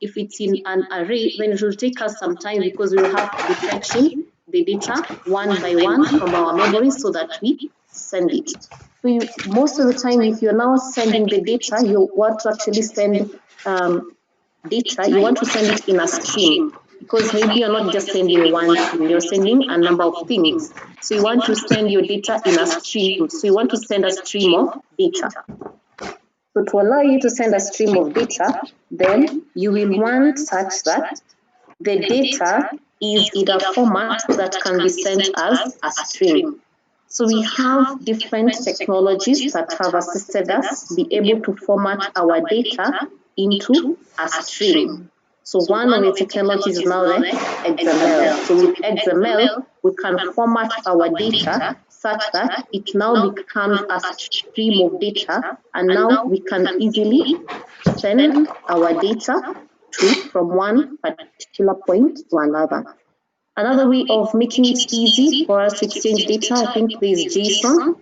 if it's in an array, then it will take us some time because we will have to be fetching the data one by one from our memory so that we send it. So most of the time, if you're now sending the data, you want to actually send data, you want to send it in a stream, because maybe you're not just sending one thing, you're sending a number of things. So you want to send your data in a stream. So you want to send a stream of data. So to allow you to send a stream of data, then you will want such that the data is in a format that can be sent as a stream. So we have different technologies that have assisted us be able to format our data into a stream. So one of the technologies is now the XML. So with XML, we can format our data such that it now becomes a stream of data, and now we can easily send our data from one particular point to another. Another way of making it easy for us to exchange data, I think there is JSON.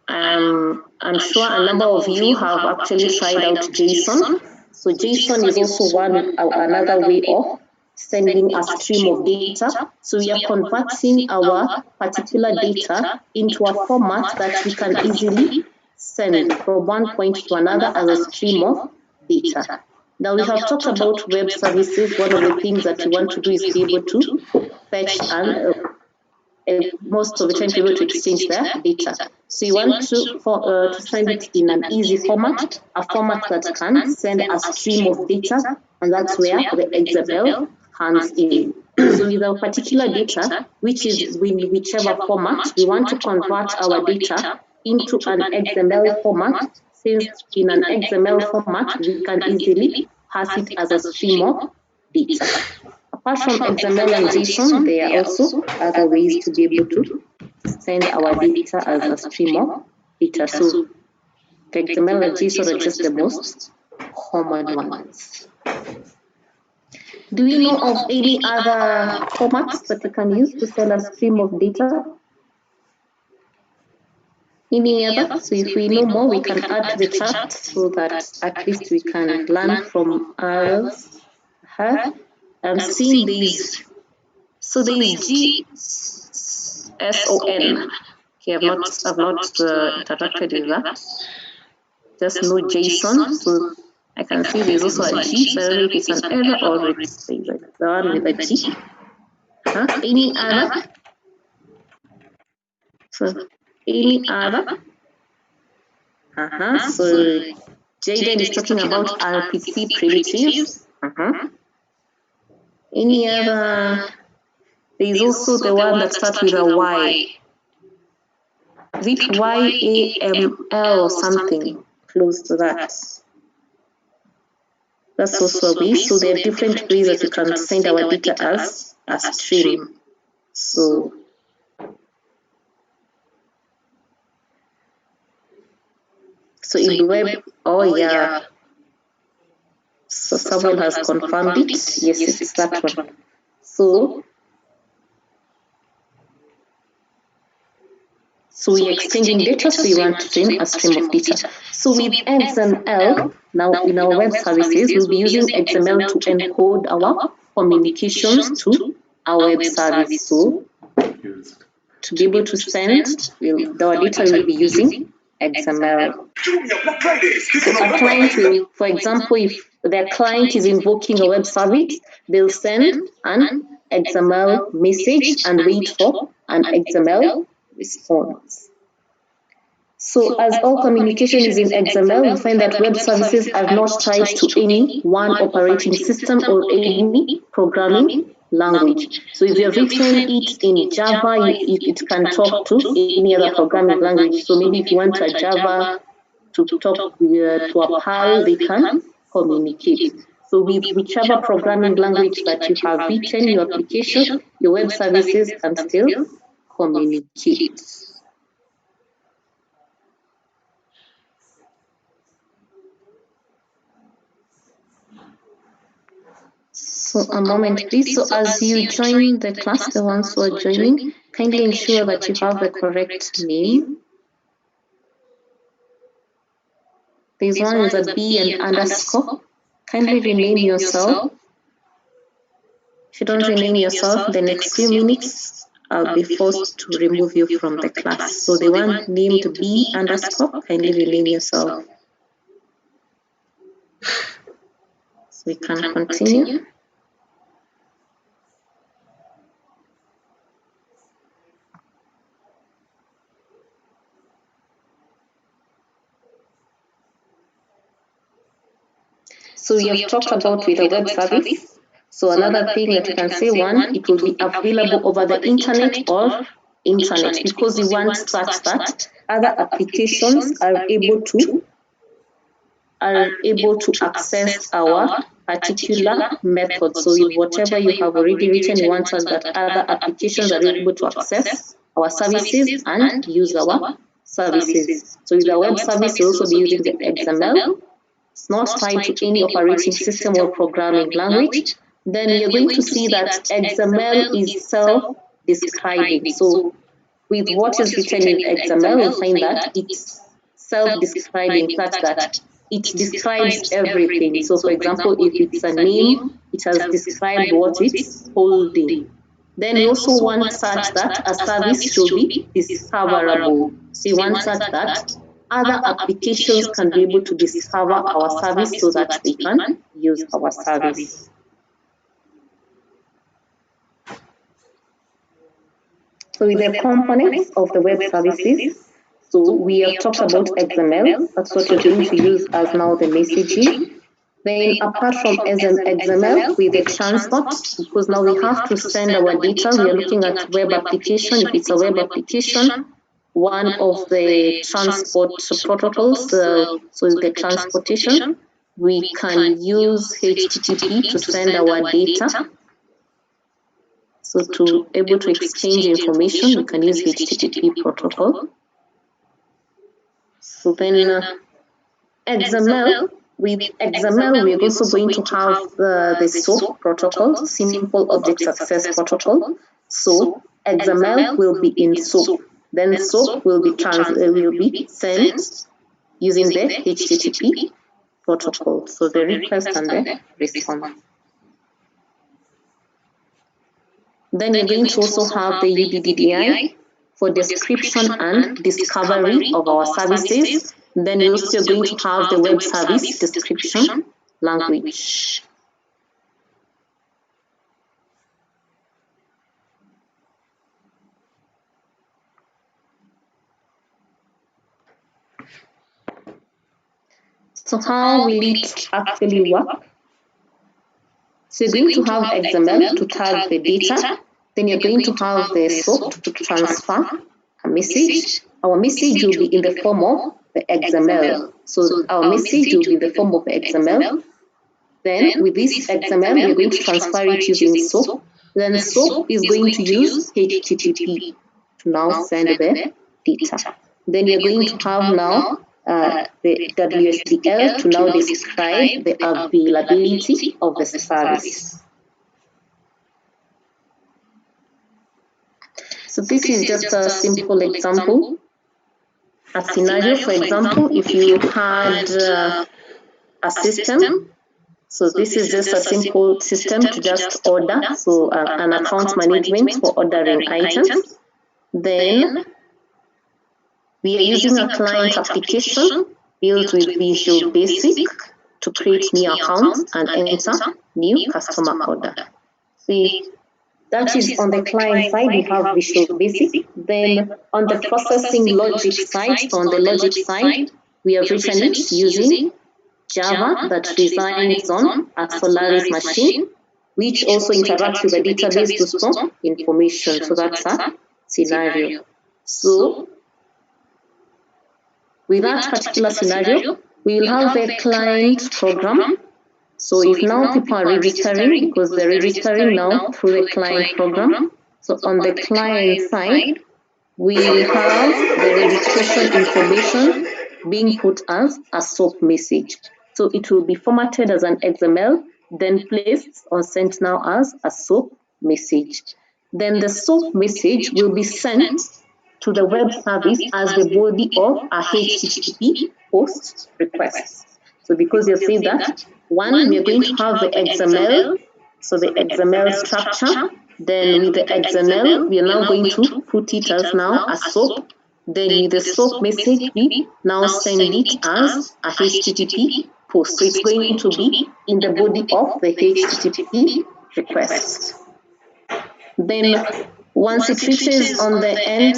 I'm sure a number of you have actually tried out JSON. So JSON is also another way of sending a stream of data. So we are converting our particular data into a format that we can easily send from one point to another as a stream of data. Now we have talked about web services. One of the things that you want to do is be able to fetch and most of the time be able to exchange their data. So you want to send it in an easy format, a format that can send a stream of data, and that's where the XML comes in. So with our particular data, which is in whichever format, we want to convert our data into an XML format. Since in an XML format, we can easily pass it as a stream of data. Apart from XML and JSON, there are also other ways to be able to send our data as a stream of data. So the XML and JSON are just the most common ones. Do we know of any other formats that we can use to send a stream of data? Any other? So if we know more, we can add to the chat so that at least we can learn from others. I'm seeing these. So there is GSON. Okay, I've not interacted with that. Just know JSON. So I can see there's also a G. So I don't know if it's an error or it's the one with a G. Any other? So any other? So Jaden is talking about RPC primitives. Any other? There is also the one that starts with a Y. Is it YAML or something close to that? That's also a way. So there are different ways that we can send our data as a stream. So in the web, oh yeah. So someone has confirmed it. Yes, it's that one. So we are exchanging data, so you want to send a stream of data. So with XML, now in our web services, we'll be using XML to encode our communications to our web service. So to be able to send our data, we'll be using XML. So a client will, for example, if their client is invoking a web service, they'll send an XML message and wait for an XML response. So as all communication is in XML, we find that web services are not tied to any one operating system or any programming language. So if you've written it in Java, it can talk to any other programming language. So maybe if you want a Java to talk to a PAL, they can communicate. So with whichever programming language that you have written your application, your web services can still communicate. So a moment, please. So as you join the class, the ones who are joining, kindly ensure that you have the correct name. This one is a B and underscore. kindly rename yourself. If you don't rename yourself, the next few minutes, I'll be forced to remove you from the class. So the one named B underscore, kindly rename yourself. So we can continue. So we have talked about with a web service. So another thing that you can say, one, it will be available over the internet or intranet, because we want such that other applications are able to access our particular method. So with whatever you have already written, you want us that other applications are able to access our services and use our services. So with the web service, you'll also be using the XML. It's not tied to any operating system or programming language. Then you're going to see that XML is self-describing. So with what is written in XML, you'll find that it's self-describing, such that it describes everything. So for example, if it's a name, it has described what it's holding. Then we also want such that a service should be discoverable. So you want such that other applications can be able to discover our service so that they can use our service. So with the components of the web services, so we have talked about XML. That's what you're going to use as now the messaging. Then apart from XML, with the transport, because now we have to send our data, we are looking at web application. If it's a web application, one of the transport protocols, so the transportation, we can use HTTP to send our data. So to able to exchange information, we can use HTTP protocol. So then XML, with XML, we're also going to have the SOAP protocol, Simple Object Access Protocol. So XML will be in SOAP. Then SOAP will be sent using the HTTP protocol. So the request and the response. Then you're going to also have the UDDI for description and discovery of our services. Then you're also going to have the web service description language. So how will it actually work? So you're going to have XML to tag the data. Then you're going to have the SOAP to transfer a message. Our message will be in the form of the XML. So our message will be in the form of the XML. Then with this XML, we're going to transfer it using SOAP. Then SOAP is going to use HTTP to now send the data. Then you're going to have now the WSDL to now describe the availability of the service. So this is just a simple example, a scenario. For example, if you had a system, so this is just a simple system to just order, so an account management for ordering items. Then we are using a client application built with Visual Basic to create new accounts and enter new customer order. See, that is on the client side, we have Visual Basic. Then on the processing logic side, so on the logic side, we have written it using Java that resides on a Solaris machine, which also interacts with the database to store information. So that's a scenario. So with that particular scenario, we will have the client program. So if now people are registering, because they're registering now through the client program, so on the client side, we will have the registration information being put as a SOAP message. So it will be formatted as an XML, then placed or sent now as a SOAP message. Then the SOAP message will be sent to the web service as the body of a HTTP post request. So because you see that One, we are going to have the XML, so the XML structure. Then with the XML, we are now going to put it as now a SOAP. Then with the SOAP message, we now send it as a HTTP post. So it's going to be in the body of the HTTP request. Then once it reaches on the end,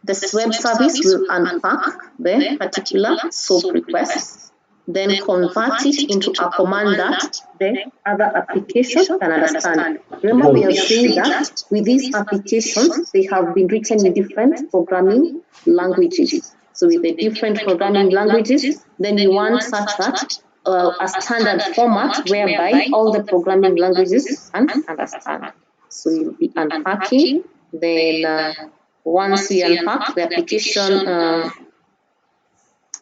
this web service will unpack the particular SOAP request, then convert it into a command that the other application can understand. Remember, we have said that with these applications, they have been written in different programming languages. So with the different programming languages, then we want such that a standard format whereby all the programming languages can understand. So you'll be unpacking, then once we unpack the application,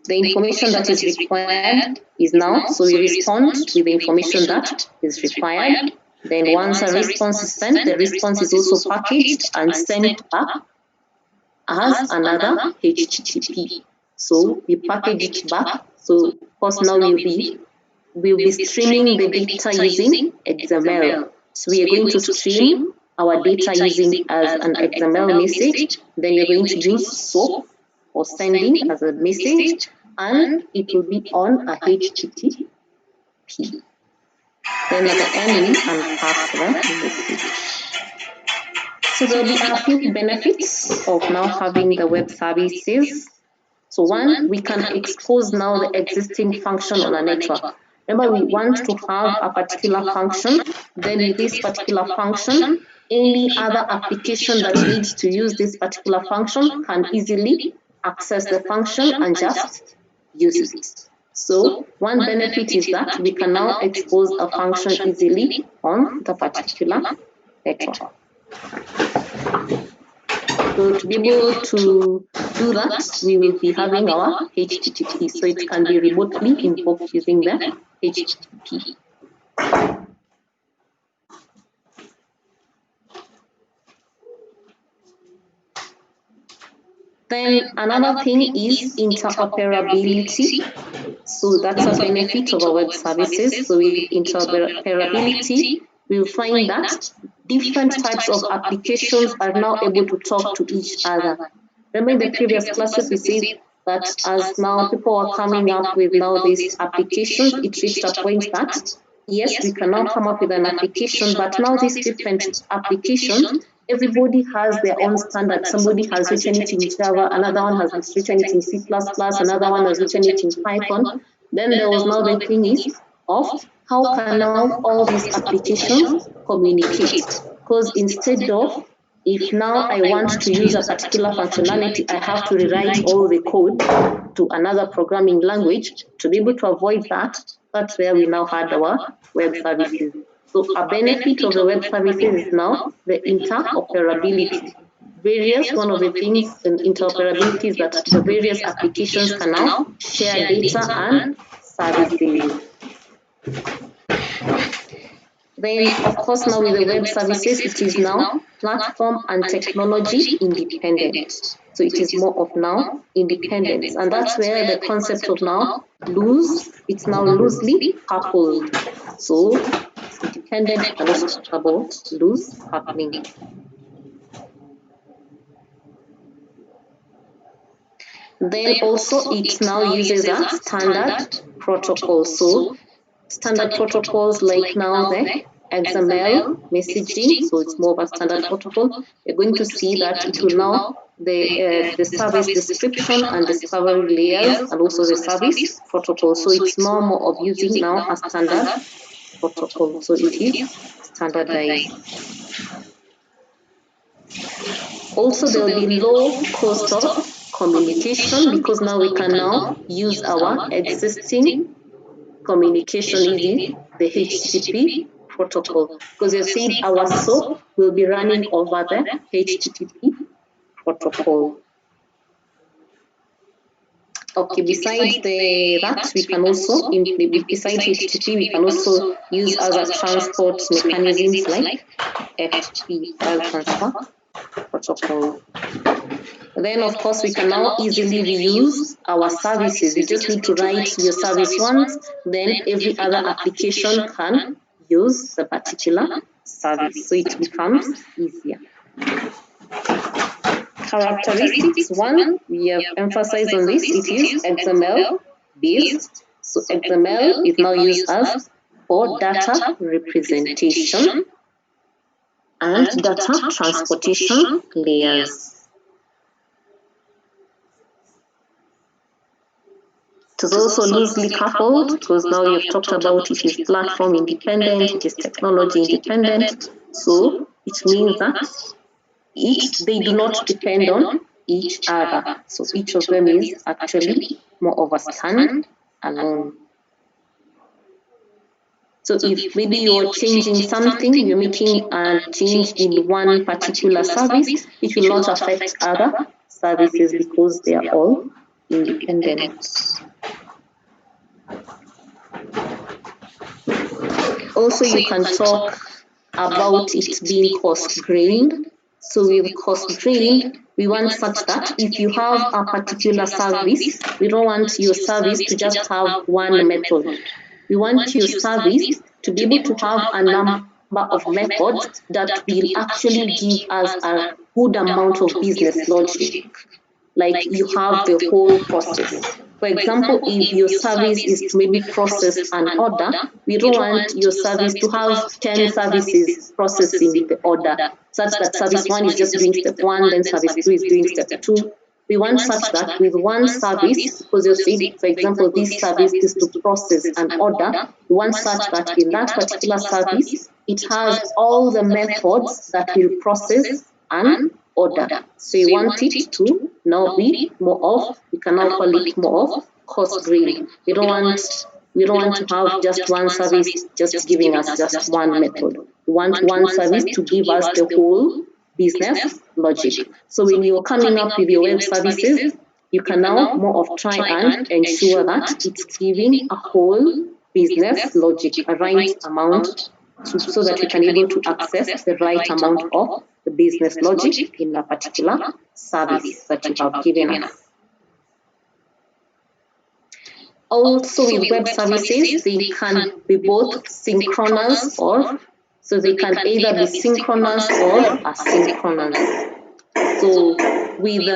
the information that is required is now, so we respond with the information that is required. Then once a response is sent, the response is also packaged and sent back as another HTTP. So we package it back. So of course now we'll be streaming the data using XML. So we are going to stream our data using as an XML message. Then you're going to use SOAP for sending as a message, and it will be on a HTTP. Then at the end, we unpack the message. So there will be a few benefits of now having the web services. So one, we can expose now the existing function on a network. Remember, we want to have a particular function, then with this particular function, any other application that needs to use this particular function can easily access the function and just use it. So one benefit is that we can now expose a function easily on the particular network. So to be able to do that, we will be having our HTTP. So it can be remotely invoked using the HTTP. Then another thing is interoperability. So that's a benefit of our web services. So with interoperability, we'll find that different types of applications are now able to talk to each other. Remember in the previous classes, we said that as now people are coming up with now these applications, it reached a point that, yes, we can now come up with an application, but now these different applications, everybody has their own standard. Somebody has written it in Java, another one has written it in C++, another one has written it in Python. Then there was now the thing is of how can now all these applications communicate? Because instead of, if now I want to use a particular functionality, I have to rewrite all the code to another programming language. To be able to avoid that, that's where we now had our web services. So a benefit of the web services is now the interoperability. One of the things in interoperability is that the various applications can now share data and services. Then, of course, now with the web services, it is now platform and technology independent. So it is more of now independence. And that's where the concept of now it's now loosely coupled. So it's independent and also about loose coupling. Then also it now uses a standard protocol. So standard protocols like now the XML messaging, so it's more of a standard protocol. You're going to see that it will now the service description and discovery layers and also the service protocol. So it's more of using now a standard protocol. So it is standardized. Also, there will be low cost of communication because now we can now use our existing communication using the HTTP protocol. Because you see, our SOAP will be running over the HTTP protocol. Okay, besides that, we can also, besides HTTP, we can also use other transport mechanisms like FTP, file transfer protocol. Then, of course, we can now easily reuse our services. You just need to write your service once, then every other application can use the particular service. So it becomes easier. Characteristics 1, we have emphasized on this, it is XML based. So XML is now used as for data representation and data transportation layers. It is also loosely coupled because now you've talked about it is platform independent, it is technology independent. So it means that they do not depend on each other. So each of them is actually more of a stand alone. So if maybe you're changing something, you're making a change in one particular service, it will not affect other services because they are all independent. Also, you can talk about it being cost-grained. So with cost-grained, we want such that if you have a particular service, we don't want your service to just have one method. We want your service to be able to have a number of methods that will actually give us a good amount of business logic. Like you have the whole process. For example, if your service is to maybe process an order, we don't want your service to have 10 services processing the order, such that service 1 is just doing step 1, then service 2 is doing step 2. We want such that with one service, because you see, for example, this service is to process an order, we want such that in that particular service, it has all the methods that will process an order. So you want it to now be more of, we can now call it more of cost-grained. We don't want to have just one service just giving us just one method. We want one service to give us the whole business logic. So when you're coming up with your web services, you can now more of try and ensure that it's giving a whole business logic, a right amount, so that we can be able to access the right amount of the business logic in a particular service that you have given us. Also with web services, they can be both synchronous so they can either be synchronous or asynchronous. So with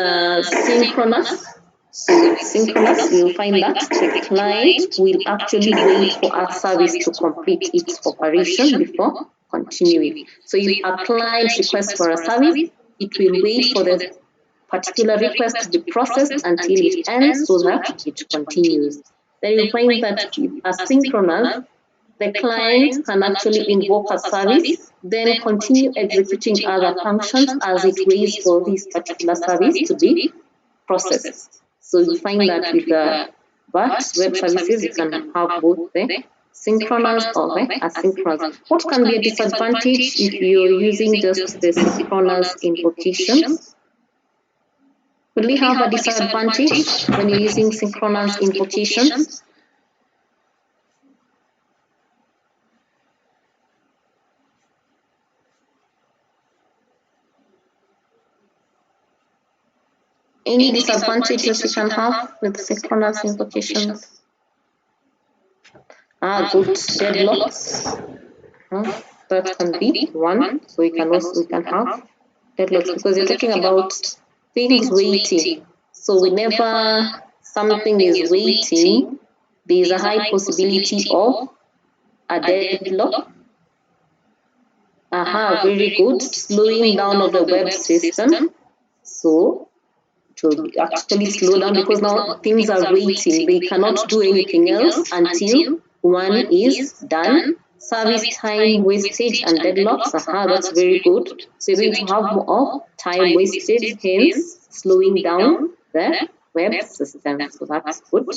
synchronous, we'll find that the client will actually wait for our service to complete its operation before continuing. So if a client requests for a service, it will wait for the particular request to be processed until it ends so that it continues. Then you find that with asynchronous, the client can actually invoke a service, then continue executing other functions as it waits for this particular service to be processed. So you find that with the web services, you can have both the synchronous or the asynchronous. What can be a disadvantage if you're using just the synchronous invocations? Will we have a disadvantage when you're using synchronous invocations? Any disadvantages we can have with synchronous invocations? Good deadlocks. That can be one. So we can have deadlocks because you're talking about things waiting. So whenever something is waiting, there is a high possibility of a deadlock. Very good. Slowing down of the web system. So it will actually slow down because now things are waiting. They cannot do anything else until one is done. Service time wastage and deadlocks, that's very good. So you're going to have more of time wasted, hence slowing down the web system. So that's good.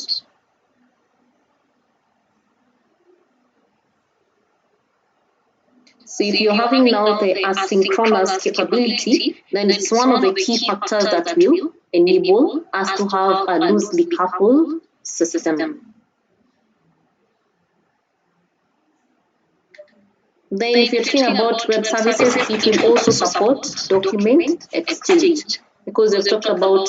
So if you're having now the asynchronous capability, then it's one of the key factors that will enable us to have a loosely coupled system. Then if you're talking about web services, it will also support document exchange. because we've talked about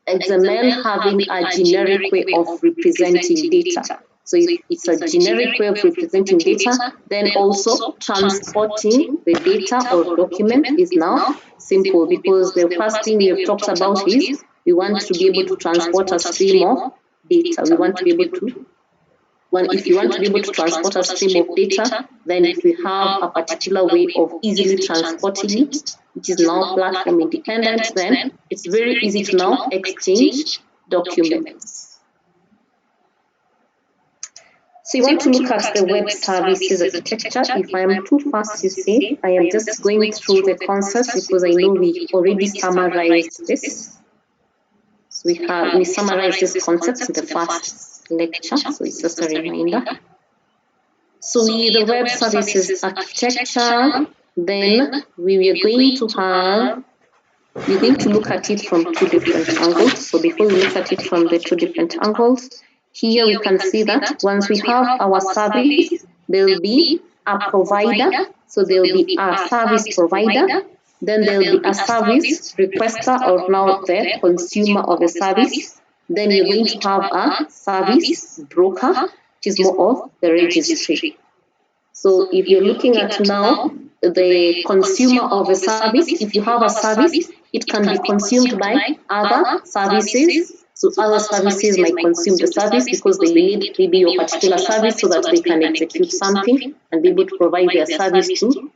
XML having a generic way of representing data. So if it's a generic way of representing data, then also transporting the data or document is now simple, because the first thing we have talked about is we want to be able to transport a stream of data. We want to be able to, if you want to be able to transport a stream of data, then if we have a particular way of easily transporting it, which is now platform independent, then it's very easy to now exchange documents. So you want to look at the web services architecture. If I am too fast, you see, I am just going through the concepts because I know we already summarized this. So we summarized this concept in the first lecture, so it's just a reminder. So with the web services architecture, then we are going to have, we're going to look at it from two different angles. So before we look at it from the two different angles, here we can see that once we have our service, there will be a provider. So there will be a service provider, then there will be a service requester, or now the consumer of the service. Then you're going to have a service broker, which is more of the registry. So if you're looking at now the consumer of a service, if you have a service, it can be consumed by other services. So other services might consume the service because they need maybe your particular service so that they can execute something and be able to provide their service to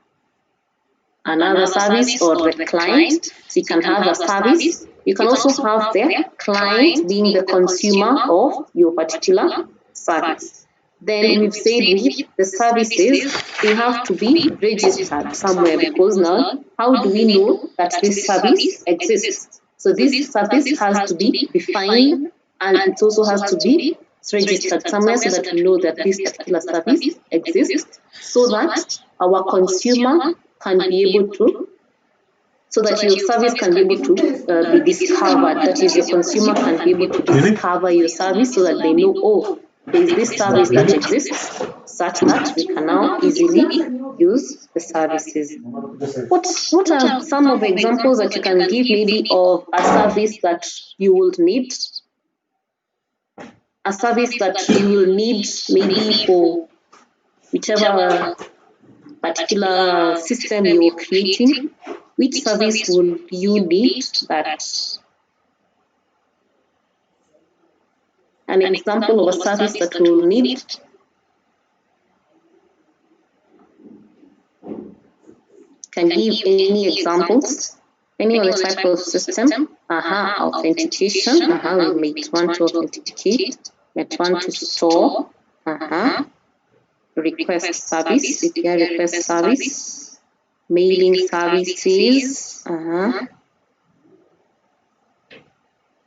another service or the client. So you can have a service. You can also have the client being the consumer of your particular service. Then we've said with the services, they have to be registered somewhere, because now how do we know that this service exists? So this service has to be defined, and it also has to be registered somewhere so that we know that this particular service exists, so that our consumer can be able to, so that your service can be able to be discovered. That is, your consumer can be able to discover your service so that they know, oh, there is this service that exists, such that we can now easily use the services. What are some of the examples that you can give maybe of a service that you would need? A service that you will need maybe for whichever particular system you're creating. Which service will you need that? An example of a service that we'll need. Can give any examples? Any other type of system? Authentication. We might want to authenticate. Might want to store. Request service. API request service. Mailing services.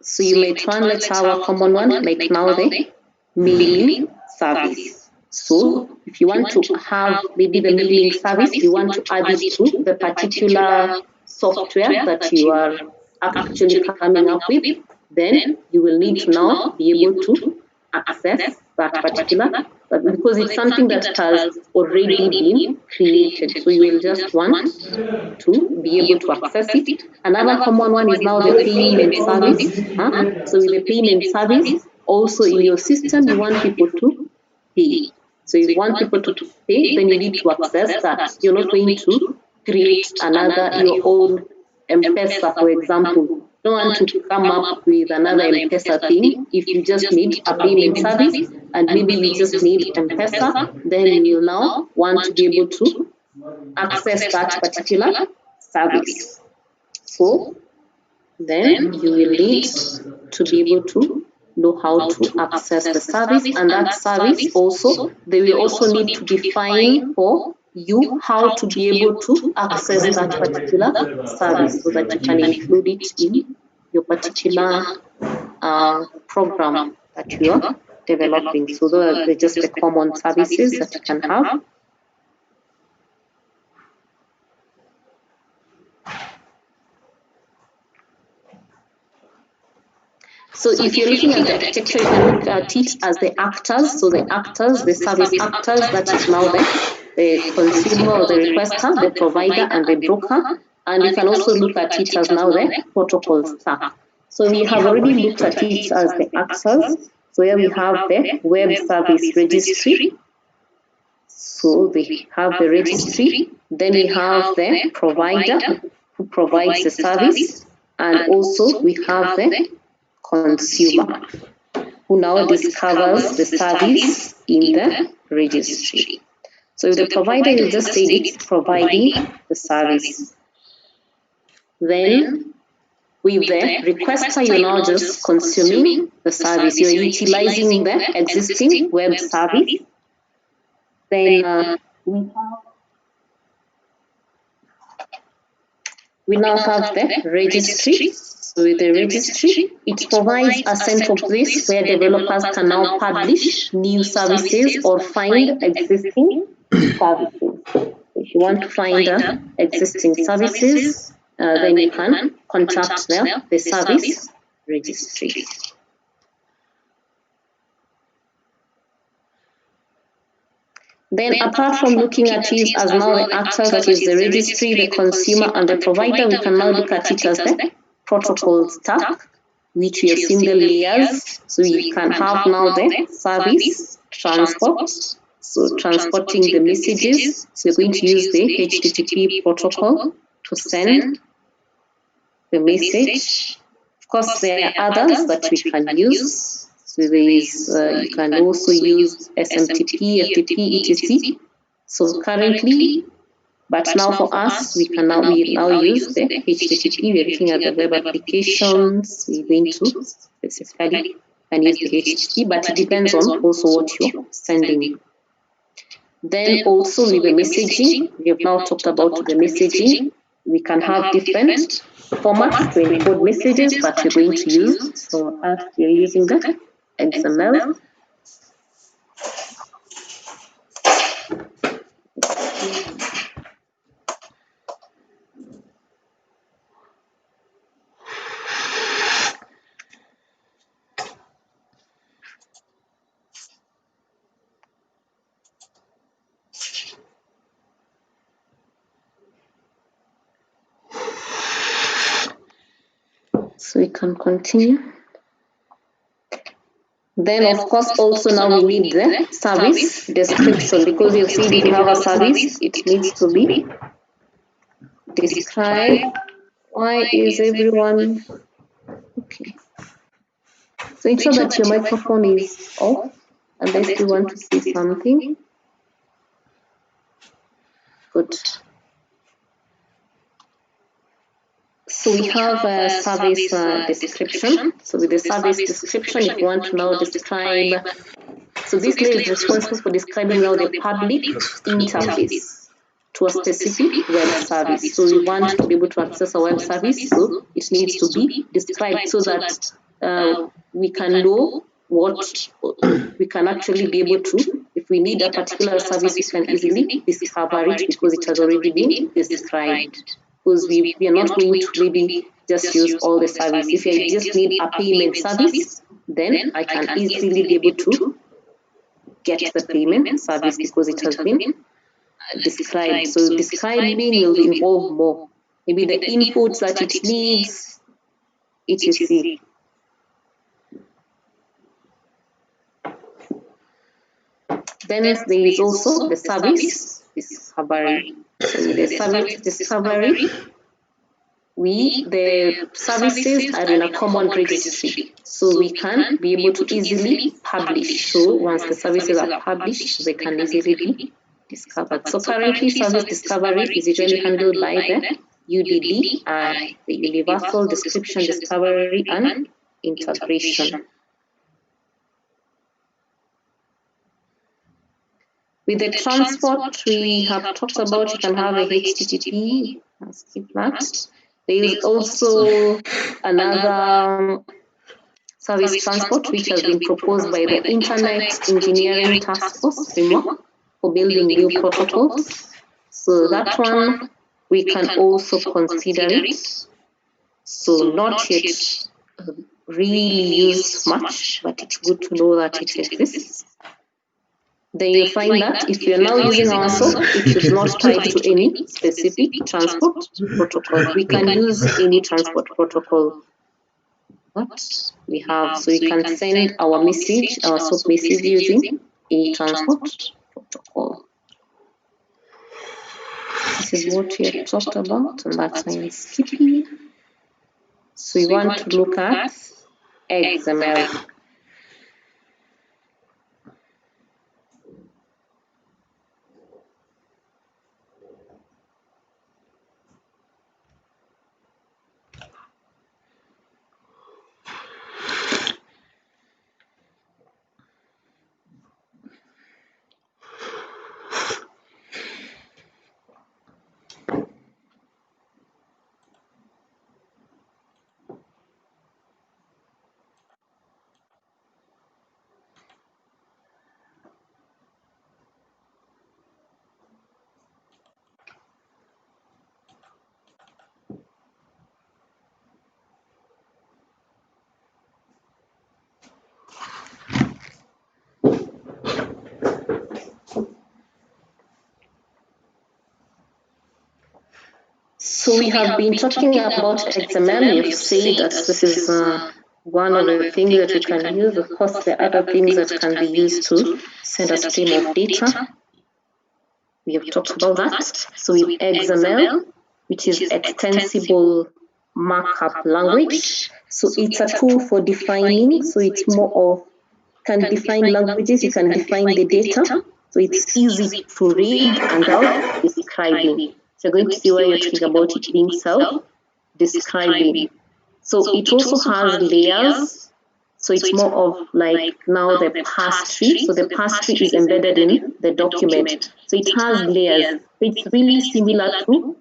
So you might want, let's have a common one, like now the mailing service. So if you want to have maybe the mailing service, you want to add it to the particular software that you are actually coming up with, then you will need to now be able to access that particular, because it's something that has already been created. So you will just want to be able to access it. Another common one is now the payment service. So with the payment service, also in your system, you want people to pay. So if you want people to pay, then you need to access that. You're not going to create your own M-Pesa, for example. You don't want to come up with another M-Pesa thing. If you just need a payment service and maybe you just need M-Pesa, then you will now want to be able to access that particular service. So then you will need to be able to know how to access the service, and that service also, they will also need to define for you how to be able to access that particular service so that you can include it in your particular program that you are developing. So those are just the common services that you can have. So if you're looking at the architecture, you can look at it as the actors. So the actors, the service actors, that is now the consumer or the requester, the provider, and the broker. And you can also look at it as now the protocol stack. So we have already looked at it as the actors. So here we have the web service registry. So we have the registry. Then we have the provider who provides the service. And also we have the consumer who now discovers the service in the registry. So if the provider, you just say it's providing the service. Then with the requester, you're now just consuming the service. You're utilizing the existing web service. Then we now have the registry. So with the registry, it provides a central place where developers can now publish new services or find existing services. If you want to find existing services, then you can contact the service registry. Then apart from looking at it as now the actors, that is the registry, the consumer, and the provider, we can now look at it as the protocol stack, which we have seen the layers. So you can have now the service transport, so transporting the messages. So you're going to use the HTTP protocol to send the message. Of course, there are others that we can use. So there is, you can also use SMTP, FTP, etc. So currently, but now for us, we now use the HTTP. We're looking at the web applications. We're going to specifically and use the HTTP, but it depends on also what you're sending. Then also with the messaging, we have now talked about the messaging. We can have different formats to encode messages that we're going to use. So as we're using the XML. So we can continue. Then, of course, also now we need the service description, because you've seen if you have a service, it needs to be described. Why is everyone okay? So ensure that your microphone is off, unless you want to say something. Good. So we have a service description. So with the service description, if you want to now describe, so this layer is responsible for describing now the public interface to a specific web service. So we want to be able to access a web service, so it needs to be described so that we can know what we can actually be able to. If we need a particular service, we can easily discover it because it has already been described. Because we are not going to maybe just use all the service. If I just need a payment service, then I can easily be able to get the payment service because it has been described. So describing will involve more. Maybe the inputs that it needs, etc. Then there is also the service discovery. So with the service discovery, the services are in a common registry. So we can be able to easily publish. So once the services are published, they can easily be discovered. So currently, service discovery is usually handled by the UDD, the Universal Description Discovery and Integration. With the transport, we have talked about, you can have a HTTP, skip that. There is also another service transport which has been proposed by the Internet Engineering Task Force framework for building new protocols. So that one we can also consider it. So not yet really used much, but it's good to know that it exists. then you find that if you're now using our SOAP, it is not tied to any specific transport protocol. We can use any transport protocol what we have. So we can send our message, our SOAP message using a transport protocol. This is what we have talked about, and that's why I'm skipping. So we want to look at XML. So we have been talking about XML. You've said that this is one of the things that we can use. Of course, there are other things that can be used to send a stream of data. We have talked about that. So with XML, which is Extensible Markup Language, so it's a tool for defining. So it's more of can define languages. You can define the data. So it's easy to read and out describing. So you're going to see why you're talking about it being self-describing. So it also has layers. So it's more of like now the parse tree. So the parse tree is embedded in the document. So it has layers. It's really similar to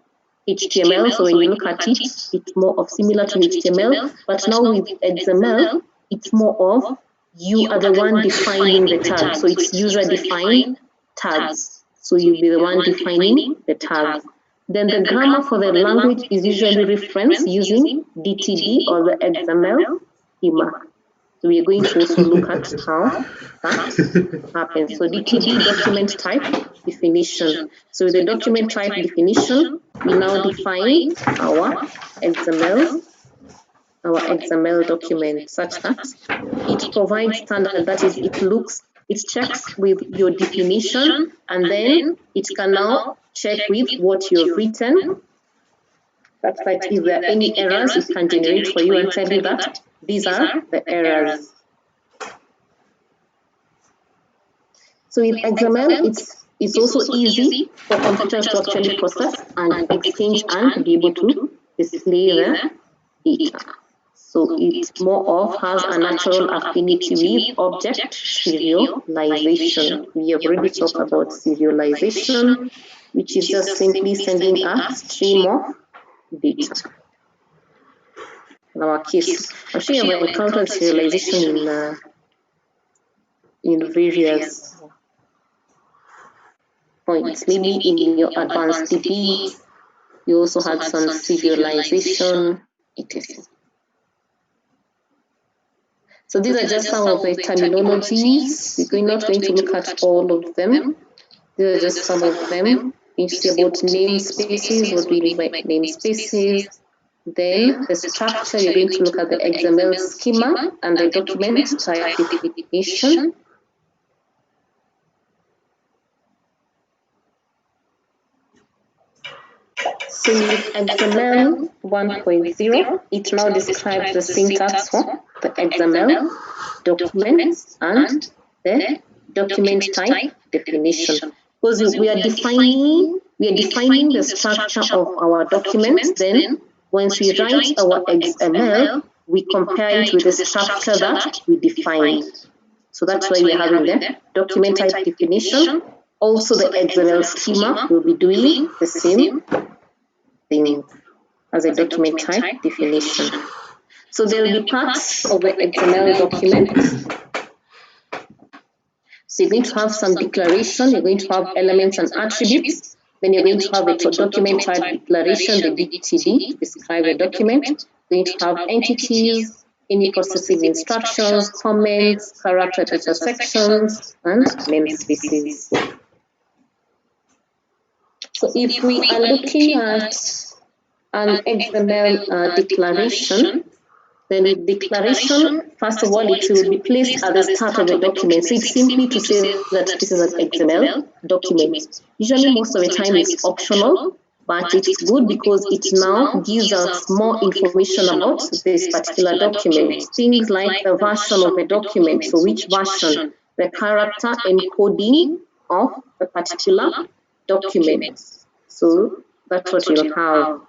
HTML. So when you look at it, it's more of similar to HTML. But now with XML, it's more of you are the one defining the tag. So it's user-defined tags. So you'll be the one defining the tags. Then the grammar for the language is usually referenced using DTD or the XML schema. So we are going to also look at how that happens. So DTD, document type definition. So with the document type definition, we now define our XML document such that it provides standard, that is, it checks with your definition, and then it can now check with what you've written. That's like if there are any errors, it can generate for you and tell you that these are the errors. So with XML, it's also easy for computers to actually process and exchange and be able to display the data. So it more of has a natural affinity with object serialization. We have already talked about serialization, which is just simply sending a stream of data. In our case, I'm sure you have encountered serialization in various points. Maybe in your advanced DB, you also had some serialization, etc. So these are just some of the terminologies. We're not going to look at all of them. These are just some of them. We see about namespaces, what we mean by namespaces. Then the structure, you're going to look at the XML schema and the document type definition. So with XML 1.0, it now describes the syntax for the XML documents and the document type definition. Because we are defining the structure of our documents. Then once we write our XML, we compare it with the structure that we defined. So that's why we're having the document type definition. Also, the XML schema will be doing the same thing as a document type definition. So there will be parts of the XML document. So you're going to have some declaration, you're going to have elements and attributes, then you're going to have a document type declaration, the DTD, to describe the document. You're going to have entities, any processing instructions, comments, character data sections, and namespaces. So if we are looking at an XML declaration, then with declaration, first of all, it will be placed at the start of the document. So it's simply to say that this is an XML document. Usually, most of the time, it's optional, but it's good because it now gives us more information about this particular document. Things like the version of the document, so which version, the character encoding of the particular document. So that's what you'll have.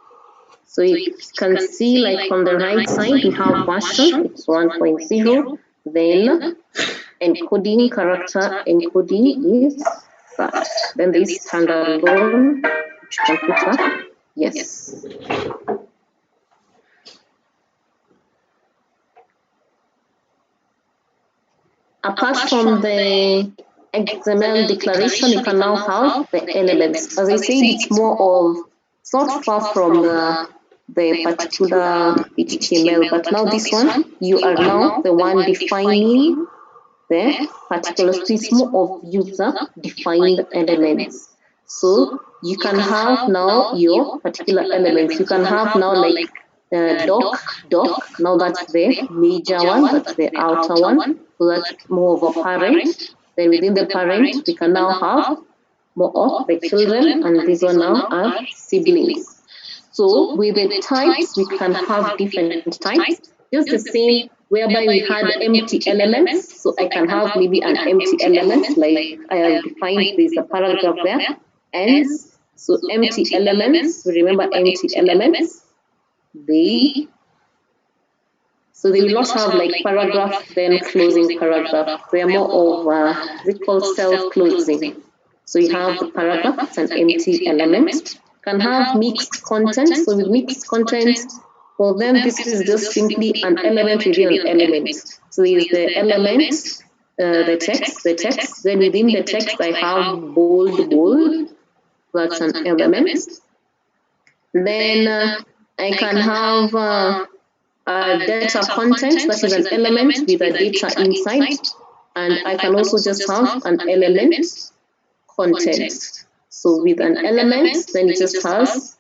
So you can see, like on the right side, we have version, it's 1.0. Then encoding, character encoding is that. Then this standalone computer, yes. Apart from the XML declaration, you can now have the elements. As I said, it's more of, it's not far from the particular HTML, but now this one, you are now the one defining the particular, so it's more of user-defined elements. So you can have now your particular elements. You can have now like doc, now that's the major one, that's the outer one, so that's more of a parent. Then within the parent, we can now have more of the children, and these one now are siblings. So with the types, we can have different types, just the same whereby we had empty elements. So I can have maybe an empty element, like I have defined this a paragraph there. And so empty elements, remember empty elements, they will not have like paragraph, then closing paragraph. They are more of, they call self-closing. So you have the paragraph, it's an empty element. Can have mixed content. So with mixed content, for them, this is just simply an element within an element. So is the element, the text. Then within the text, I have bold. That's an element. Then I can have data content, that is an element with a data inside. And I can also just have an element content. So with an element, then it just has,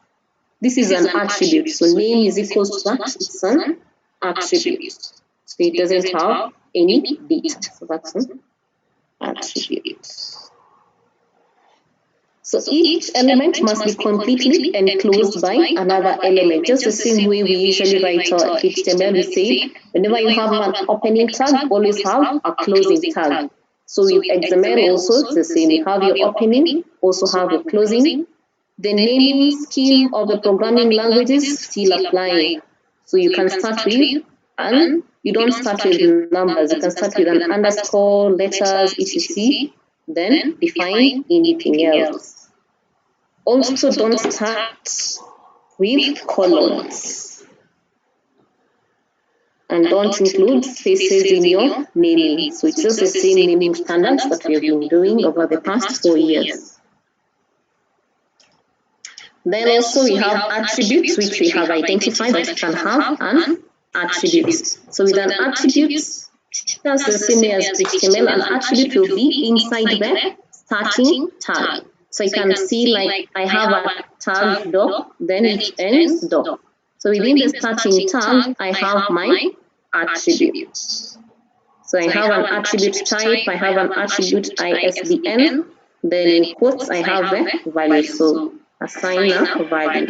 this is an attribute. So name is equals to that, it's an attribute. So it doesn't have any data. So that's an attribute. So each element must be completely enclosed by another element. Just the same way we usually write our HTML, we say, whenever you have an opening tag, always have a closing tag. So with XML also, it's the same. You have your opening, also have a closing. The naming scheme of the programming languages still apply. So you can start with, and you don't start with numbers. You can start with an underscore, letters, etc. Then define anything else. Also, don't start with colons. And don't include spaces in your naming. So it's just the same naming standards that we have been doing over the past 4 years. Then also we have attributes, which we have identified that you can have an attribute. So with an attribute, that's the same way as HTML. An attribute will be inside the starting tag. So you can see, like, I have a tag doc, then it ends doc. So within the starting tag, I have my attributes. So I have an attribute type, I have an attribute ISBN, then in quotes I have the value. So assign a value.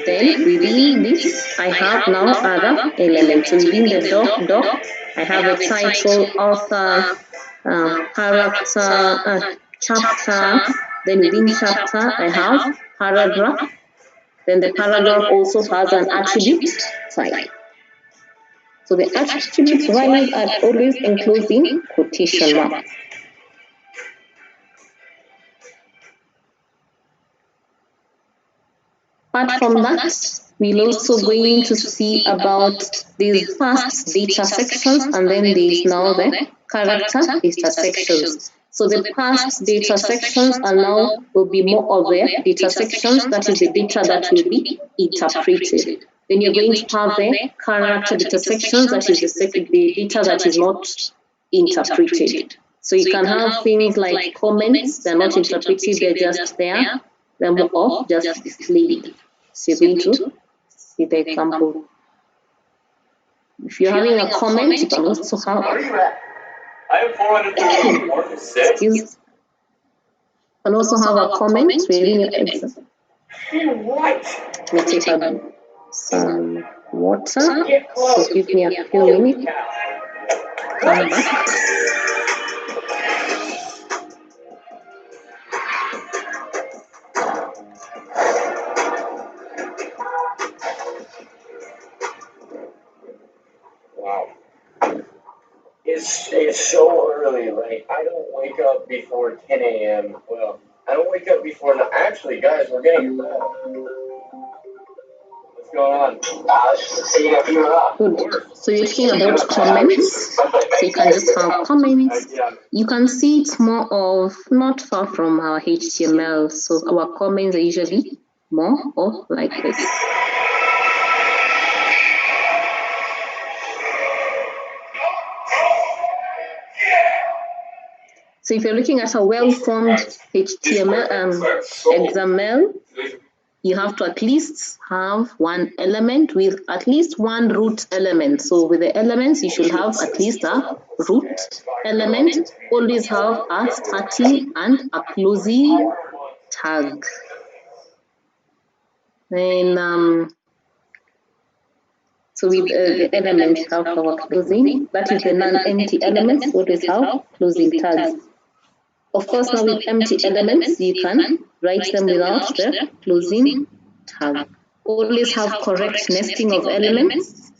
Then within this, I have now other elements. So within the doc, I have a title, author, character, chapter. Then within chapter, I have paragraph. Then the paragraph also has an attribute type. So the attribute values are always enclosed in quotation marks. Apart from that, we're also going to see about these past data sections, and then there is now the character data sections. So the past data sections are now will be more of the data sections, that is the data that will be interpreted. then you're going to have the character data sections, that is the data that is not interpreted. So you can have things like comments, they're not interpreted, they're just there, they're more of just displayed. So you're going to see the example. If you're having a comment, you can also have. Where are you at? I have 436. Excuse. You can also have a comment within your exam. What? Let me take some water. So give me a few minutes. Come back. Wow. It's so early. Like, I don't wake up before 10 a.m. Well, I don't wake up before. Actually, guys, we're getting What's going on? So you got fever up. Good. So you're talking about comments. So you can just have comments. You can see it's more of not far from our HTML. So our comments are usually more of like this. So if you're looking at a well-formed HTML XML, you have to at least have one element with at least one root element. So with the elements, you should have at least a root element. Always have a starting and a closing tag. And so with the elements have our closing, that is the non-empty elements, always have closing tags. Of course, now with empty elements, you can write them without the closing tag. Always have correct nesting of elements,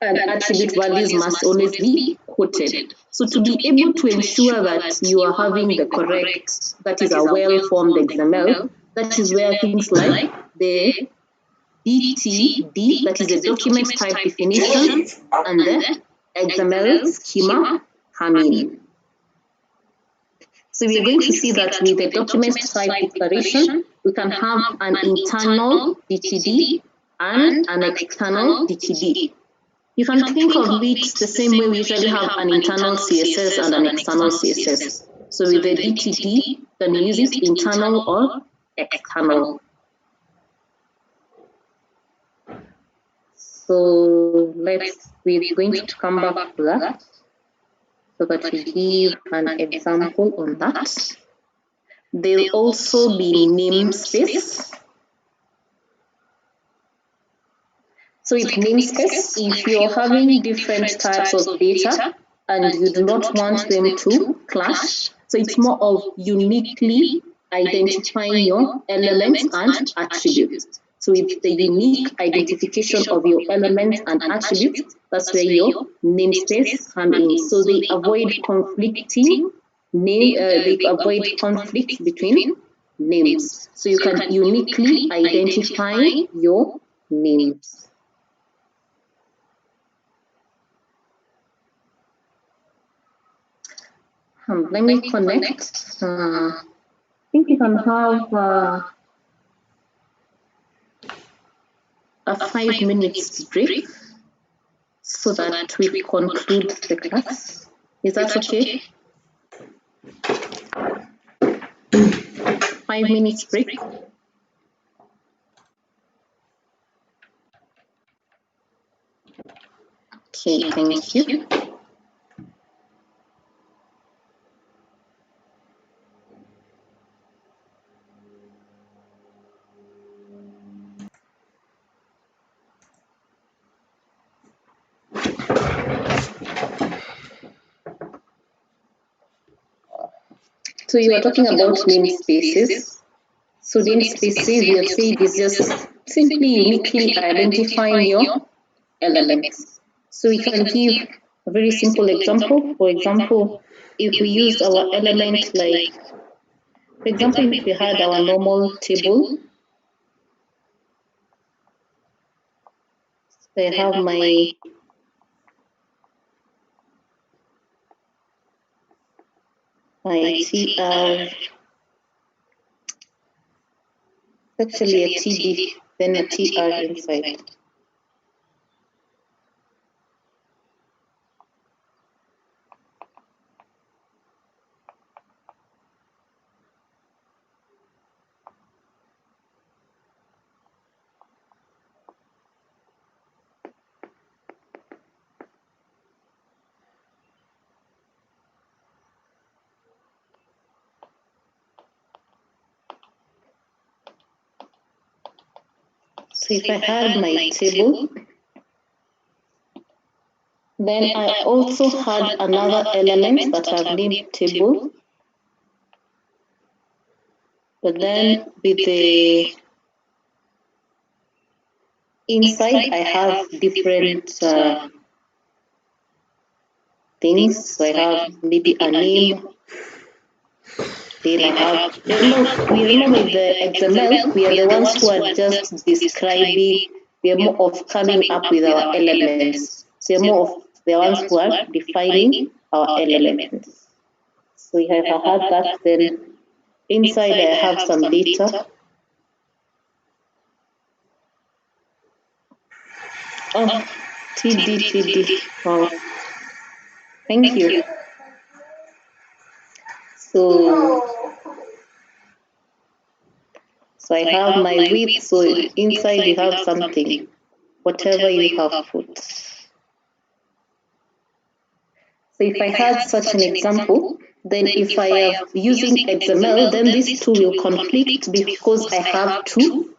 and attribute values must always be quoted. So to be able to ensure that you are having the correct, that is a well-formed XML, that is where things like the DTD, that is the document type definition, and the XML schema come in. So we are going to see that with the document type declaration, we can have an internal DTD and an external DTD. You can think of it the same way we usually have an internal CSS and an external CSS. So with the DTD, then you use it internal or external. So we're going to come back to that so that we give an example on that. There'll also be namespace. So with namespace, if you're having different types of data and you do not want them to clash, so it's more of uniquely identifying your elements and attributes. So with the unique identification of your elements and attributes, that's where your namespace come in. So they avoid conflicting they avoid conflict between names. So you can uniquely identify your names. Let me connect. I think we can have a 5 minutes break so that we conclude the class. Is that okay? 5 minutes break. Okay, thank you. So you are talking about namespaces. So namespaces, we have said, is just simply uniquely identifying your elements. So we can give a very simple example. For example, if we used our element like, for example, if we had our normal table, so I have my TR, actually a TD then a tr inside. So if I had my table, then I also had another element that I've named table, but then with the inside I have different things. So I have maybe a name. Then I have, remember with the XML, we are the ones who are just describing, we are more of coming up with our elements. So we are more of the ones who are defining our elements. So if I had that, then inside I have some data. Oh, TD. Wow. Thank you. So I have my width, so inside you have something, whatever you have put. So if I had such an example, then if I am using XML, then these two will conflict because I have two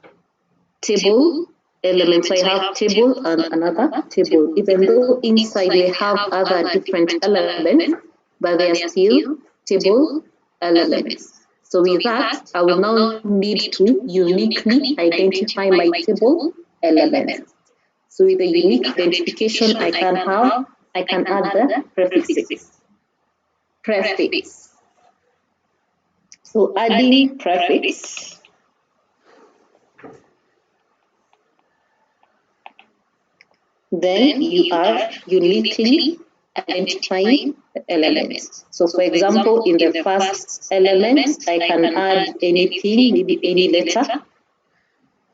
table elements. So I have table and another table, even though inside we have other different elements, but they are still table elements. So with that, I will now need to uniquely identify my table elements. So with the unique identification I can add the prefixes. Prefix. So adding prefix. Then you are uniquely identifying the elements. So for example, in the first element, I can add anything, maybe any letter.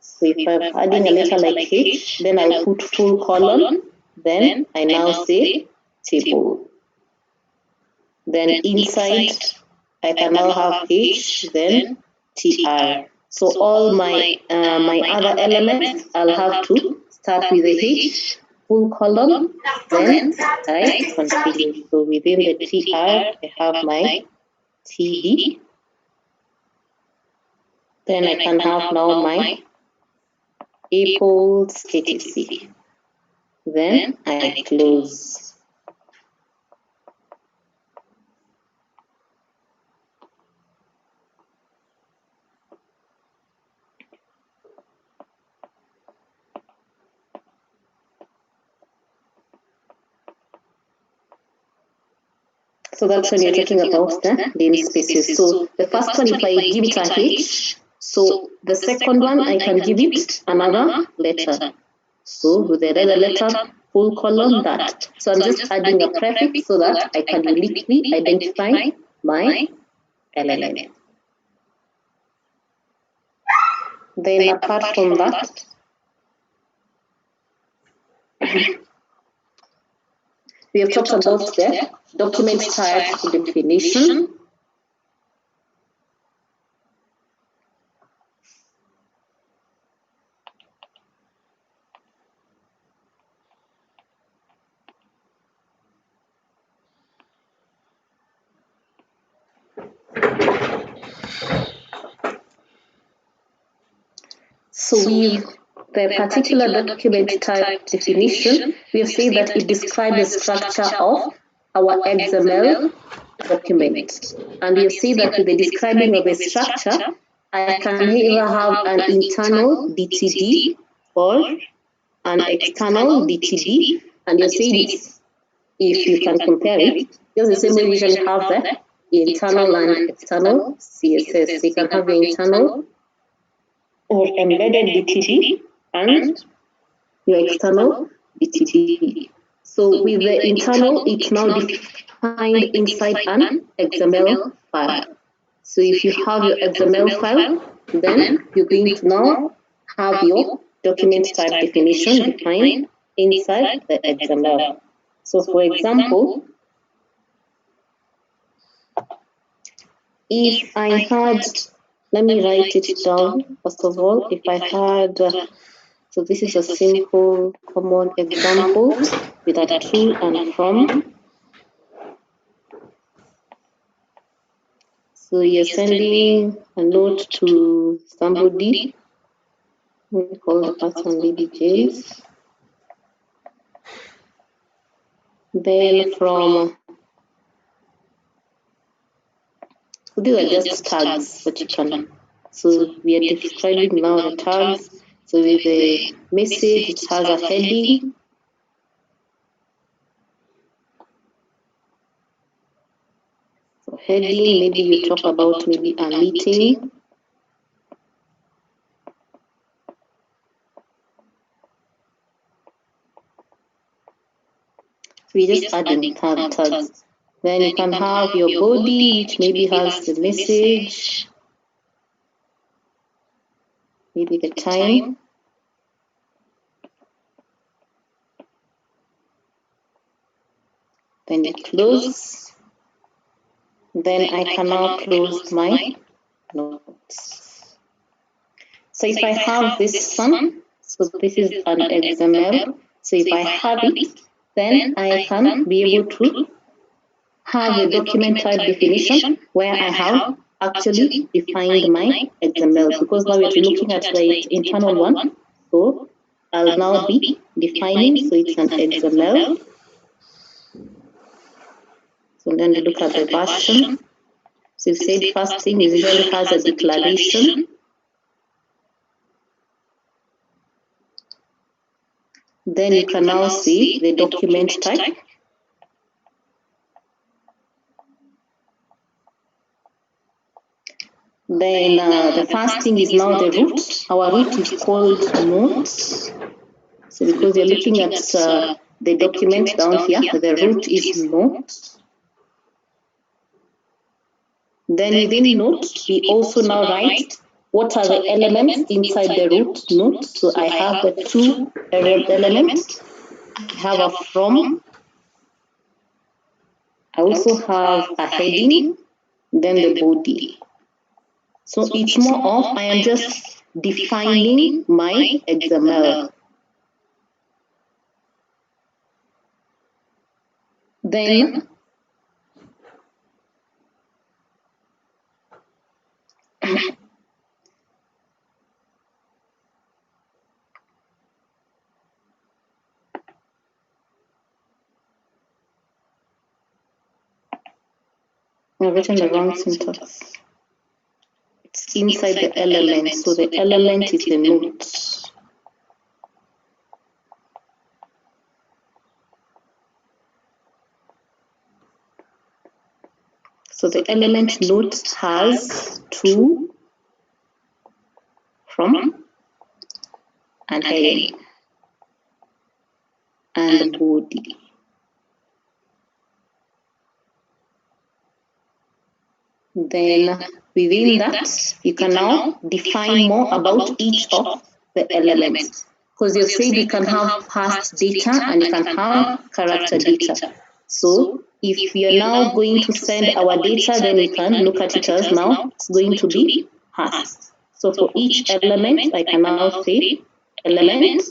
So if I'm adding a letter like H, then I'll put full colon, then I now say table. Then inside, I can now have H, then TR. So all my other elements, I'll have to start with the H, full column, then I continue. So within the TR, I have my TD. Then I can have now my Apples etc. Then I close. So that's when you're talking about the namespaces. So the first one, if I give it a H, so the second one, I can give it another letter. So with the other letter, full colon, that. So I'm just adding a prefix so that I can uniquely identify my element. Then apart from that, we have talked about the document type definition. So with the particular document type definition, we have said that it describes the structure of our XML document. And we have said that with the describing of the structure, I can either have an internal DTD or an external DTD. And you say this, if you can compare it, just the same way we usually have the internal and external CSS. So you can have the internal or embedded DTD and your external DTD. So with the internal, it's now defined inside an XML file. So if you have your XML file, then you're going to now have your document type definition defined inside the XML. So for example, if I had, let me write it down first of all, if I had, so this is a simple common example with a to and from. So you're sending a note to somebody, we call the person Lady James. Then from, these are just tags that you can, so we are describing now the tags. So with the message, it has a heading. So heading, maybe you talk about maybe a meeting. So we're just adding tags. Then you can have your body, which maybe has the message, maybe the time. Then you close. Then I can now close my notes. So if I have this one, so this is an XML. So if I have it, then I can be able to have a document type definition where I have actually defined my XML, because now we're looking at the internal one. So I'll now be defining, so it's an XML. So then we look at the version. So you said first thing is usually has a declaration. Then you can now see the document type. Then the first thing is now the root. Our root is called notes. So because you're looking at the document down here, the root is note. Then within note, we also now write what are the elements inside the root note. So I have the two elements. I have a from. I also have a heading, then the body. So it's more of I am just defining my XML. Then I've written the wrong syntax. It's inside the element, so the element is the note. So the element note has to, from, and heading, and the body. Then within that, you can now define more about each of the elements. Because you said you can have past data and you can have character data. So if you're now going to send our data, then we can look at it as now it's going to be past. So for each element, I can now say element.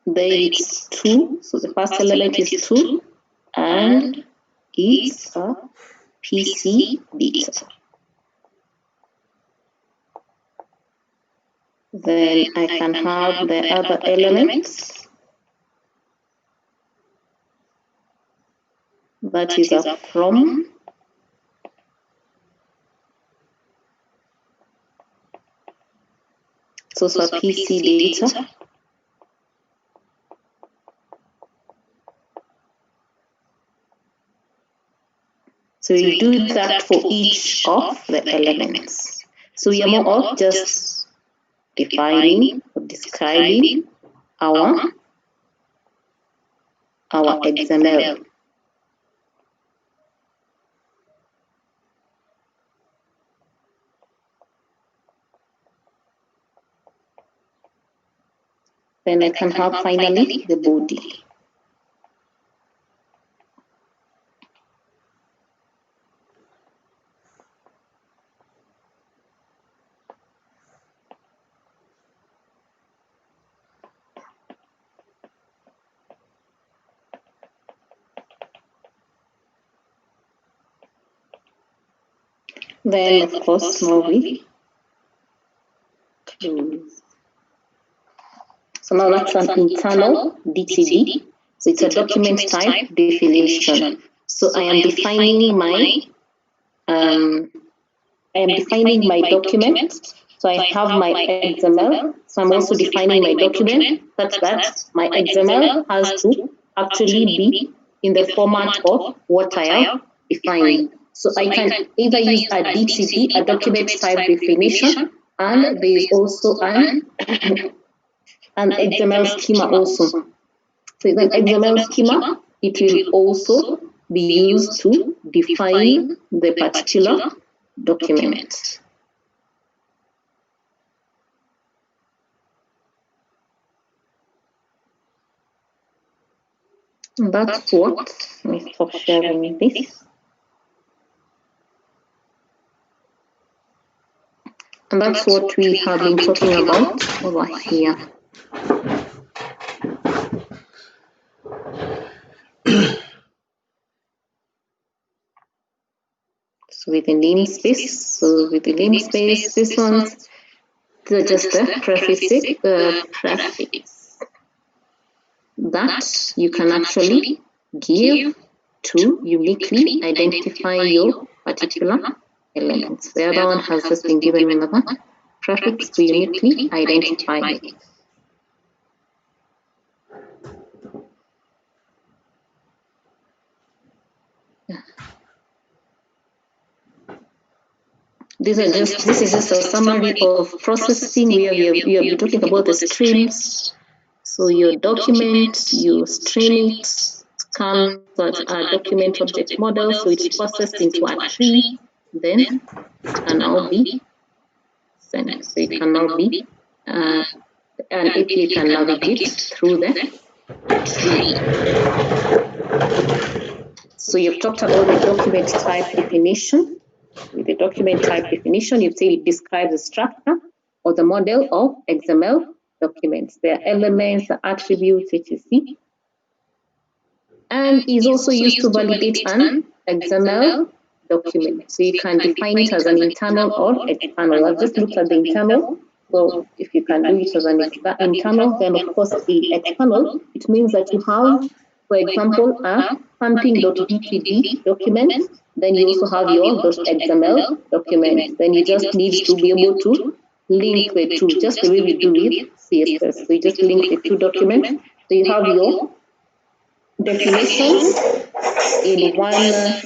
There it's 2. So the first element is 2 and it's a PC data. Then I can have the other elements. That is a from. So it's a PC data. So we do that for each of the elements. So we are more of just defining or describing our XML. Then I can have finally the body. Then, of course, now we close. So now that's an internal DTD. So it's a document type definition. So I am defining my document. So I have my XML. So I'm also defining my document such that my XML has to actually be in the format of what I have defined. So I can either use a DTD, a document type definition, and there is also an XML schema also. So the XML schema, it will also be used to define the particular document. That's what, let me stop sharing this. And that's what we have been talking about over here. So with the namespace, this one's just the prefix that you can actually give to uniquely identify your particular elements. The other one has just been given another prefix to uniquely identify it. This is just a summary of processing where we are talking about the streams. So your document, you stream it, scan that document object model, so it's processed into a tree, then it can now be sent. So it can now be, an API can navigate through the tree. So you've talked about the document type definition. With the document type definition, you say it describes the structure or the model of XML documents, their elements, the attributes, etc. And is also used to validate an XML document. So you can define it as an internal or external. I've just looked at the internal. So if you can do it as an internal, then of course the external, it means that you have, for example, a pumping.dtd document. Then you also have your .xml document. Then you just need to be able to link the two, just the way we do with CSS. So you just link the two documents. So you have your definitions in one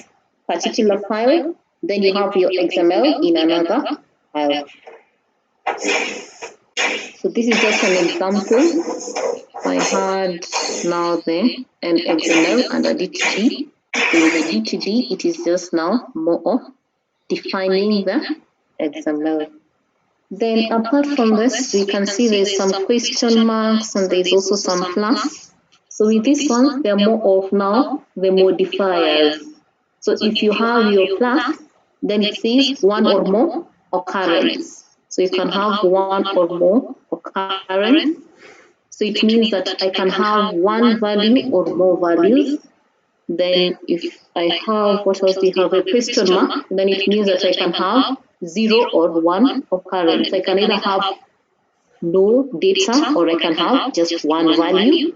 particular file, then you have your XML in another file. So this is just an example. I had now the an XML and a DTD. So with the DTD, it is just now more of defining the XML. Then apart from this, we can see there's some question marks and there's also some plus. So with this one, they're more of now the modifiers. So if you have your plus, then it says one or more occurrence. So you can have one or more occurrence. So it means that I can have one value or more values. Then if I have, what else do you have? A question mark, then it means that I can have 0 or 1 occurrence. I can either have no data or I can have just one value.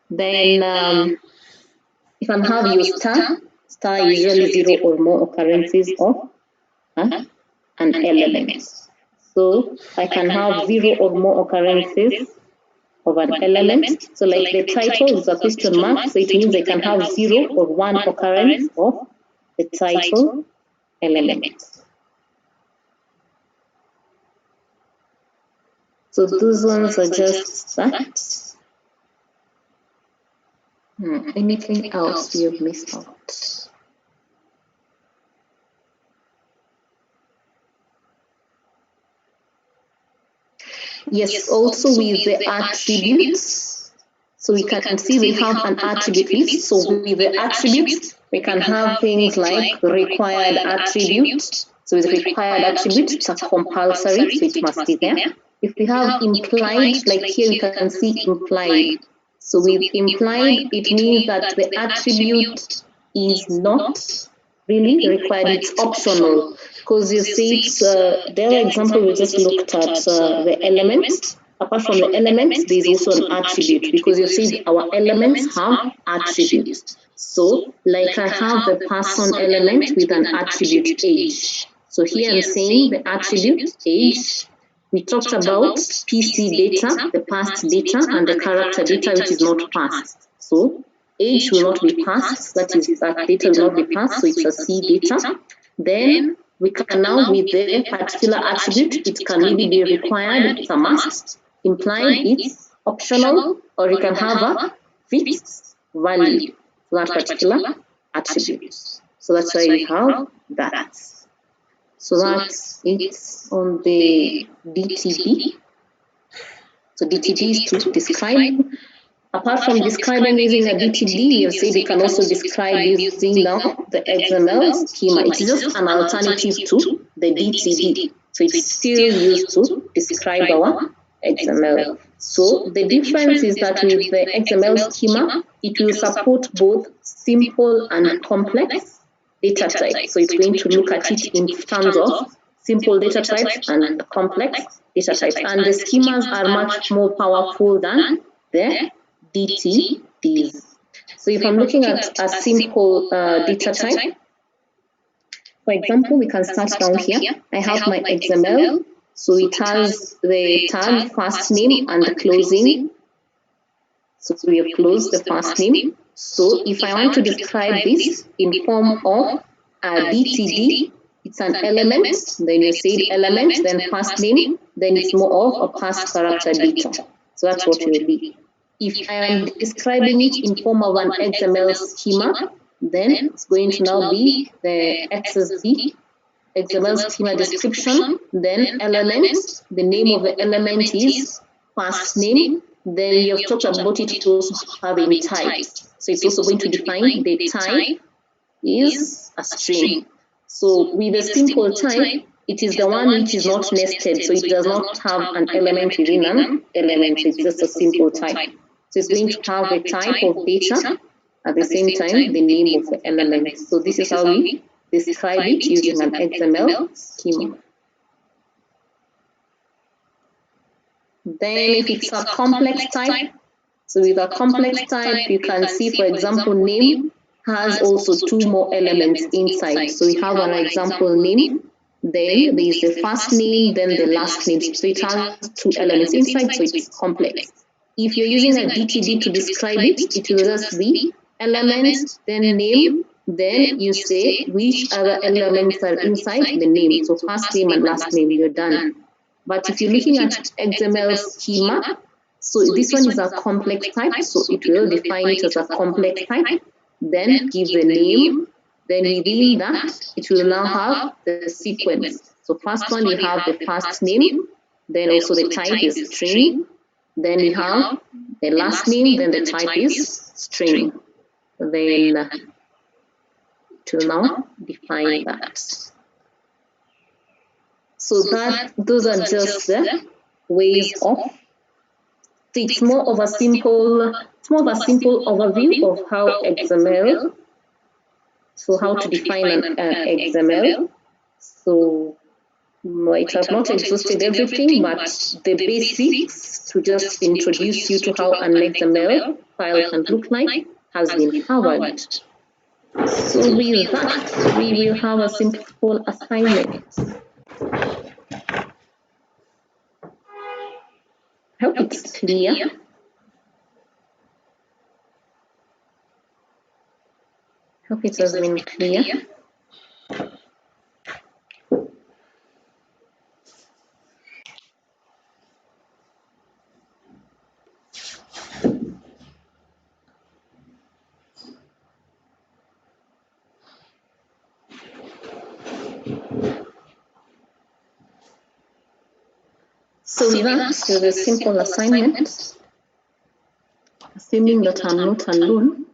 Then you can have your star usually 0 or more occurrences of an element. So I can have 0 or more occurrences of an element. So like the title is a question mark, so it means I can have 0 or 1 occurrence of the title element. So those ones are just that. Anything else you've missed out? Yes, also with the attributes. So we can see we have an attribute list. So with the attributes, we can have things like required attribute. So with required attribute, it's a compulsory, so it must be there. If we have implied, like here we can see implied. So with implied, it means that the attribute is not really required, it's optional. Because you see, it's, the other example we just looked at, the element. Apart from the elements, there is also an attribute, because you see our elements have attributes. So, like I have the person element with an attribute age. So here I'm saying the attribute age. We talked about PC data, the past data, and the character data, which is not past. So age will not be passed, that is, that data will not be passed, so it's a C data. Then we can now, with the particular attribute, it can maybe be required, it's a must, implied, it's optional, or you can have a fixed value for that particular attribute. So that's why we have that. So that's it on the DTD. So DTD is to describe. Apart from describing using a DTD, we have said we can also describe using now the XML schema. It's just an alternative to the DTD. So it's still used to describe our XML. So the difference is that with the XML schema, it will support both simple and complex data types. So it's going to look at it in terms of simple data types and complex data types. And the schemas are much more powerful than the DTDs. So if I'm looking at a simple data type, for example, we can start down here. I have my XML. So it has the tag first name and the closing. So we have closed the first name. So if I want to describe this in form of a DTD, it's an element, then you say element, then first name, then it's more of a past character data. So that's what it will be. If I am describing it in form of an XML schema, then it's going to now be the XSD, XML schema description, then element, the name of the element is first name, then we have talked about it also having types. So it's also going to define the type is a string. So with a simple type, it is the one which is not nested, so it does not have an element within an element, it's just a simple type. So it's going to have a type of data, at the same time, the name of the element. So this is how we describe it using an XML schema. Then if it's a complex type, so with a complex type, you can see, for example, name has also two more elements inside. So we have an example name, then there is the first name, then the last name. So it has two elements inside, so it's complex. If you're using a DTD to describe it, it will just be element, then name, then you say which other elements are inside the name. So first name and last name, you're done. But if you're looking at XML schema, so this one is a complex type, so it will define it as a complex type, then give the name, then within that, it will now have the sequence. So first one, you have the first name, then also the type is string, then you have the last name, then the type is string. Then it will now define that. So those are just the ways of. It's more of a simple overview of how XML. So how to define an XML. So it has not exhausted everything, but the basics to just introduce you to how an XML file can look like has been covered. So with that, we will have a simple assignment. I hope it's clear. Hope it has been clear. So with that, there's a simple assignment, assuming that I'm not alone.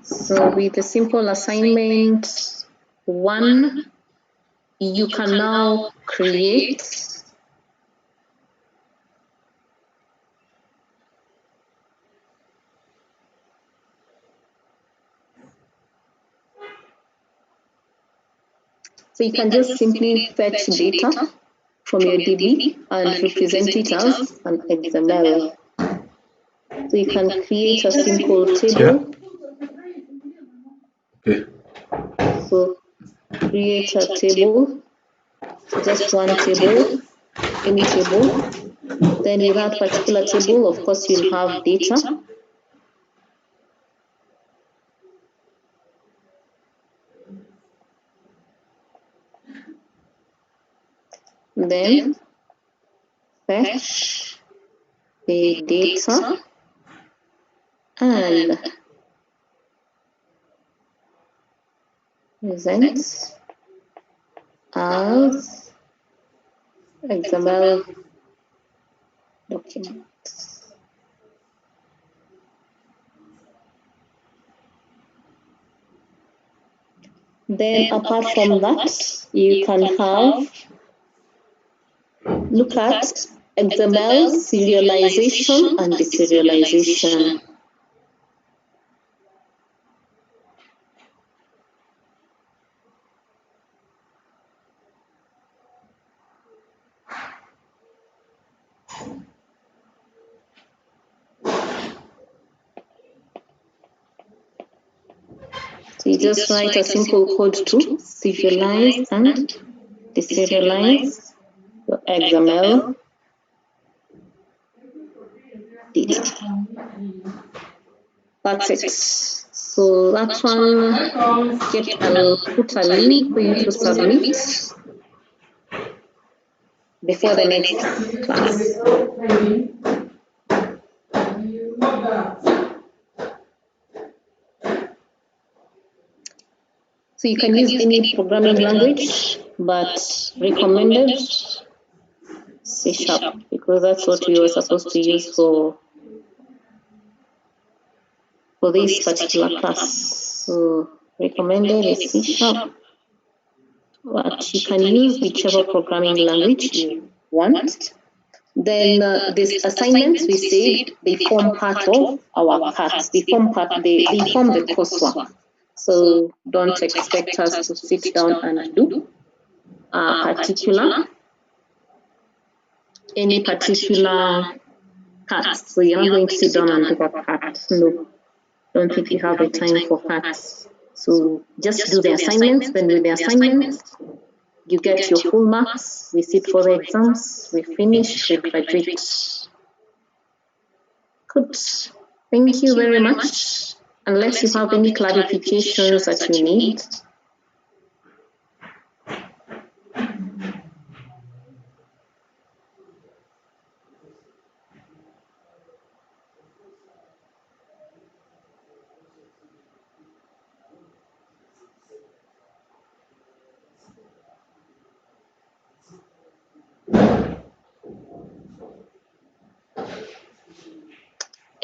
So with the simple assignment 1, you can now create so you can just simply fetch data from your DB and represent it as an XML. So you can create a simple table. Okay. So create a table, just one table, any table. Then with that particular table, of course, you'll have data. Then fetch the data and present as XML document. Then apart from that, you can have look at XML serialization and deserialization. So you just write a simple code to serialize and deserialize your XML data. That's it. So that one, I'll put a link for you to submit before the next class. So you can use any programming language, but recommended C# because that's what we were supposed to use for this particular class. So recommended is C#, but you can use whichever programming language you want. Then these assignments, we said they form part of our cards. They form the coursework. So don't expect us to sit down and do any particular cards. So you're not going to sit down and do a card. No, don't think you have the time for cards. So just do the assignments. Then with the assignments, you get your full marks. We sit for the exams. We finish. We graduate. Good. Thank you very much. Unless you have any clarifications that you need.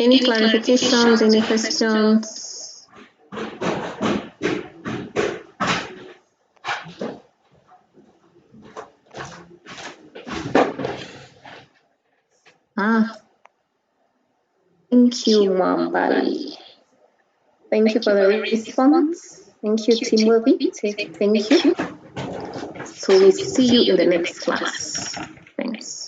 Any clarifications, any questions? Thank you, Mambali. Thank you for the response. Thank you, Timothy. Thank you. So we'll see you in the next class. Thanks.